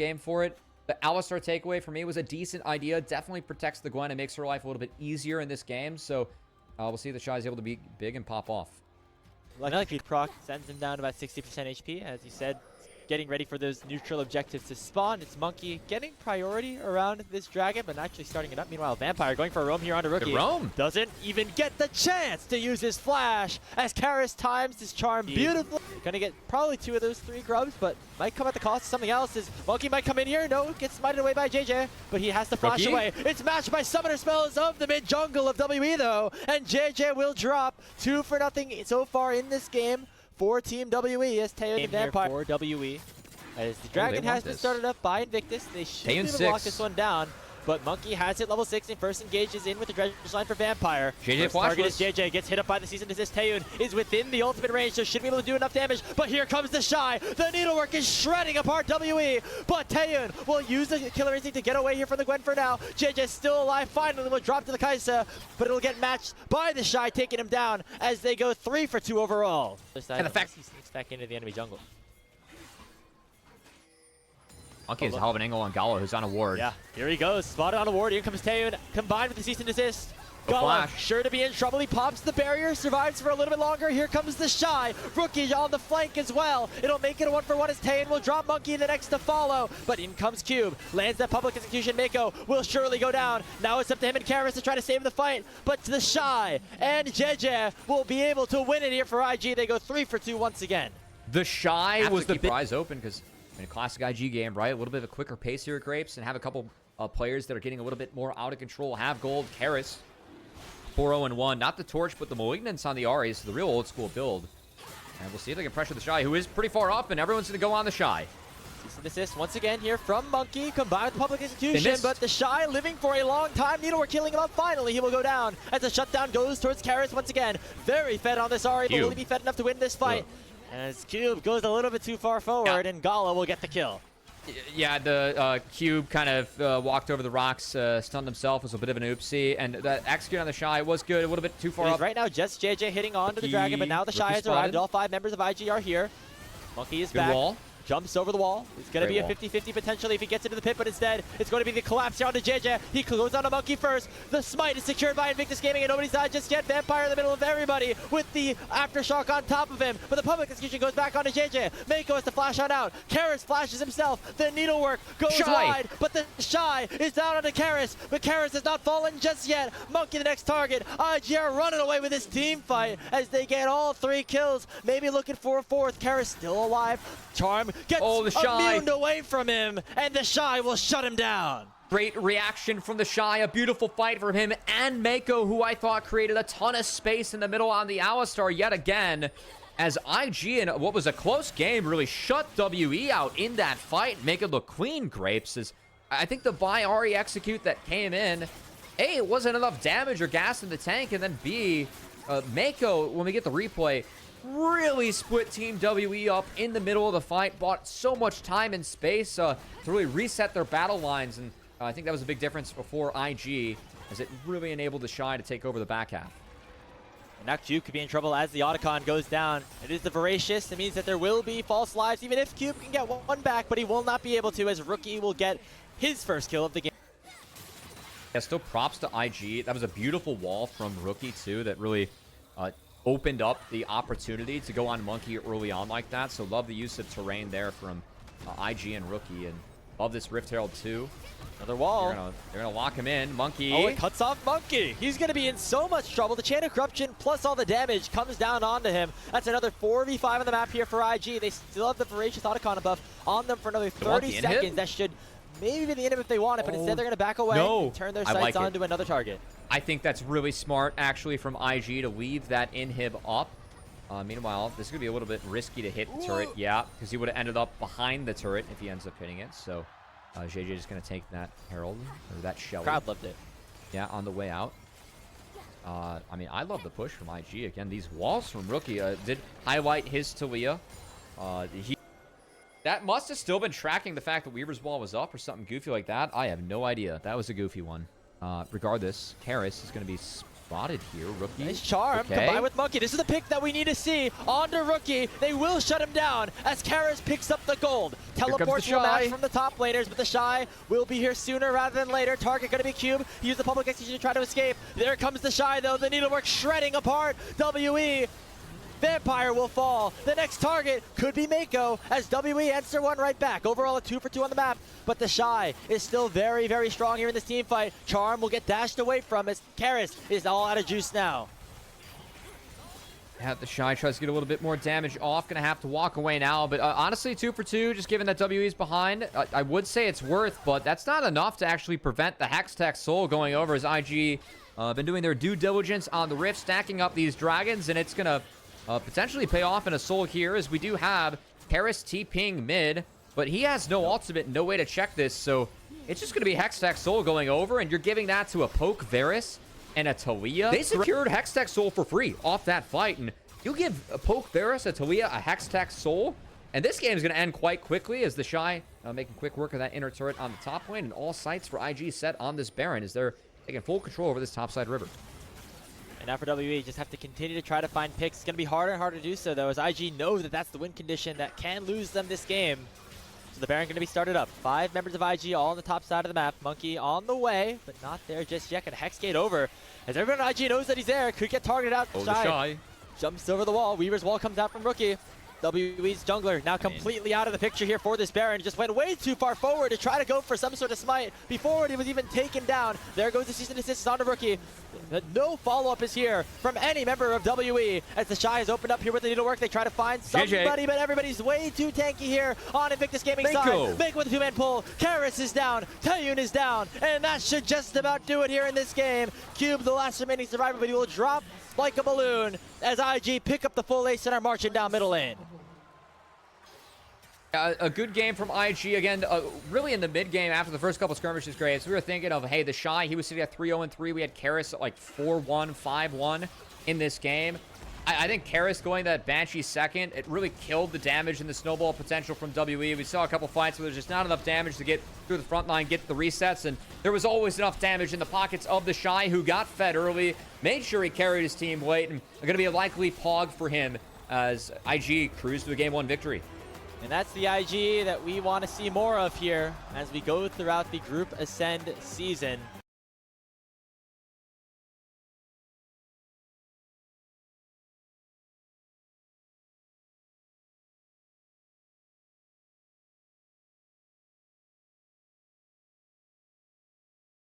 game for it. The Alistar takeaway for me was a decent idea. Definitely protects the Gwen and makes her life a little bit easier in this game. So we'll see if the Shy is able to be big and pop off. Lucky proc sends him down to about 60% HP, as you said. Getting ready for those neutral objectives to spawn. It's Monkey getting priority around this dragon, but actually starting it up. Meanwhile, Vampire going for a roam here onto Rookie. Good roam. Doesn't even get the chance to use his flash as Karis times his charm beautifully. Gonna get probably 2 of those 3 grubs, but might come at the cost of something else. As Monkey might come in here. No, gets smited away by JJ, but he has to flash away. It's matched by summoner spells of the mid jungle of WE though, and JJ will drop 2 for nothing so far in this game for Team WE as Taeyeon and Vampire for WE. As the dragon has been started up by Invictus, they should be able to lock this one down. But Monkey has it level 6 and first engages in with the dredge line for Vampire. JJ target is JJ, gets hit up by the season desist. Taeyeon is within the ultimate range, so should be able to do enough damage. But here comes the Shy. The needlework is shredding apart WE. But Taeyeon will use the killer instinct to get away here from the Gwen for now. JJ still alive, finally will drop to the Kaisa, but it'll get matched by the Shy, taking him down as they go 3 for 2 overall. And the fact he sneaks back into the enemy jungle. Monkey has a hell of an angle on Gala, who's on a ward. Yeah, here he goes. Spotted on a ward. Here comes Taeyeon, combined with the cease and desist. Gala, sure to be in trouble. He pops the barrier, survives for a little bit longer. Here comes the Shy. Rookie on the flank as well. It'll make it a 1-for-1 as Taeyeon will drop Monkey in the next to follow. But in comes Cube. Lands that public execution. Mako will surely go down. Now it's up to him and Karis to try to save the fight. But the Shy and JJ will be able to win it here for IG. They go 3 for 2 once again. The Shy was the big eyes open because in a classic IG game, right? A little bit of a quicker pace here at Grapes and have a couple players that are getting a little bit more out of control. Have gold. Karis 4-0-1. Not the Torch, but the Malignance on the Ares. So the real old school build. And we'll see if they can pressure the Shy, who is pretty far up, and everyone's going to go on the Shy. Cease and desist once again here from Monkey, combined with public execution, but the Shy living for a long time. Needlework killing him up. Finally, he will go down as the shutdown goes towards Karis once again. Very fed on this Ari, but will he be fed enough to win this fight? As Cube goes a little bit too far forward, and Gala will get the kill. Yeah, the Cube kind of walked over the rocks, stunned himself, was a bit of an oopsie, and that execute on the Shy was good, a little bit too far up. Right now, just JJ hitting onto the dragon, but now the Shy has arrived. All 5 members of IG are here. Monkey is back. Wall. Jumps over the wall. It's going to be a 50-50 potentially if he gets into the pit, but instead, it's going to be the collapse here onto JJ. He goes on to Monkey first. The smite is secured by Invictus Gaming, and nobody's died just yet. Vampire in the middle of everybody with the aftershock on top of him, but the public execution goes back onto JJ. Mako has to flash on out. Karis flashes himself. The needlework goes wide, but the Shy is down onto Karis, but Karis has not fallen just yet. Monkey the next target. IG are running away with this team fight as they get all 3 kills, maybe looking for a 4th. Karis still alive. Charm gets the Shy immune away from him, and the Shy will shut him down. Great reaction from the Shy. A beautiful fight from him and Mako, who I thought created a ton of space in the middle on the Alistar yet again. As IG, in what was a close game, really shut WE out in that fight, make it look clean, Grapes. As I think the buy Ari execute that came in, A, it wasn't enough damage or gas in the tank, and then B, Mako, when we get the replay, really split Team WE up in the middle of the fight, bought so much time and space to really reset their battle lines, and I think that was a big difference before IG, as it really enabled the Shy to take over the back half. And now Cube could be in trouble as the Otacon goes down. It is the Voracious. It means that there will be false lives, even if Cube can get one back, but he will not be able to, as Rookie will get his first kill of the game. Yeah, still props to IG. That was a beautiful wall from Rookie, too, that really opened up the opportunity to go on Monkey early on like that. So love the use of terrain there from IG and Rookie, and love this Rift Herald too. Another wall. They're gonna lock him in. Monkey. Oh, it cuts off Monkey. He's gonna be in so much trouble. The Chain of Corruption plus all the damage comes down onto him. That's another 4v5 on the map here for IG. They still have the Voracious Otacon buff on them for another 30 seconds. That should maybe be the end of it if they want it, but instead they're gonna back away and turn their sights onto another target. I think that's really smart, actually, from IG to leave that inhib up. Meanwhile, this is going to be a little bit risky to hit the turret. Yeah, because he would have ended up behind the turret if he ends up hitting it. So, JJ is going to take that Herald, or that Shelly. Crowd loved it. Yeah, on the way out. I mean, I love the push from IG. Again, these walls from Rookie did highlight his Talia. That must have still been tracking the fact that Weaver's wall was up or something goofy like that. I have no idea. That was a goofy one. Regardless, Karis is going to be spotted here. Rookie. Nice charm combined with Monkey. This is the pick that we need to see. On to Rookie. They will shut him down as Karis picks up the gold. Teleports will match from the top laners, but the Shy will be here sooner rather than later. Target going to be Cube. Use the public execution to try to escape. There comes the Shy though. The needlework shredding apart WE. Vampire will fall. The next target could be Mako as WE answer one right back. Overall a 2 for 2 on the map, but the Shy is still very, very strong here in this team fight. Charm will get dashed away from as Karis is all out of juice now. Yeah, the Shy tries to get a little bit more damage off. Gonna have to walk away now, but honestly 2 for 2, just given that WE is behind. I would say it's worth, but that's not enough to actually prevent the hextech soul going over as IG been doing their due diligence on the rift, stacking up these dragons, and it's gonna potentially pay off in a soul here, as we do have Karis TPing mid, but he has no ultimate, no way to check this, so it's just going to be Hextech Soul going over, and you're giving that to a Poke Varus and a Talia. They secured Hextech Soul for free off that fight, and you give a Poke Varus, a Talia, a Hextech Soul, and this game is going to end quite quickly as the Shy making quick work of that inner turret on the top lane, and all sights for IG set on this Baron as they're taking full control over this topside river. And now for WE, just have to continue to try to find picks. It's going to be harder and harder to do so, though, as IG knows that that's the win condition that can lose them this game. So the Baron going to be started up. 5 members of IG all on the top side of the map. Monkey on the way, but not there just yet. Can Hexgate over. As everyone on IG knows that he's there, could get targeted out. Oh, the Shy jumps over the wall. Weaver's wall comes out from Rookie. WE's jungler now completely out of the picture here for this Baron. Just went way too far forward to try to go for some sort of smite before he was even taken down. There goes the cease and desist on to Rookie. No follow-up is here from any member of WE as the Shy is opened up here with the needlework. They try to find somebody, but everybody's way too tanky here on Invictus Gaming side. Mako with a 2-man pull. Karis is down. Taeyun is down. And that should just about do it here in this game. Cube, the last remaining survivor, but he will drop like a balloon as IG pick up the full ace and are marching down middle lane. A good game from IG again, really in the mid game after the first couple skirmishes grades. We were thinking of, hey, the Shy, he was sitting at 3-0-3. We had Karis at like 4-1, 5-1 in this game. I think Karis going that Banshee second, it really killed the damage and the snowball potential from WE. We saw a couple fights where there's just not enough damage to get through the front line, get the resets, and there was always enough damage in the pockets of the Shy, who got fed early, made sure he carried his team weight, and going to be a likely pog for him as IG cruised to a Game 1 victory. And that's the IG that we want to see more of here as we go throughout the Group Ascend season.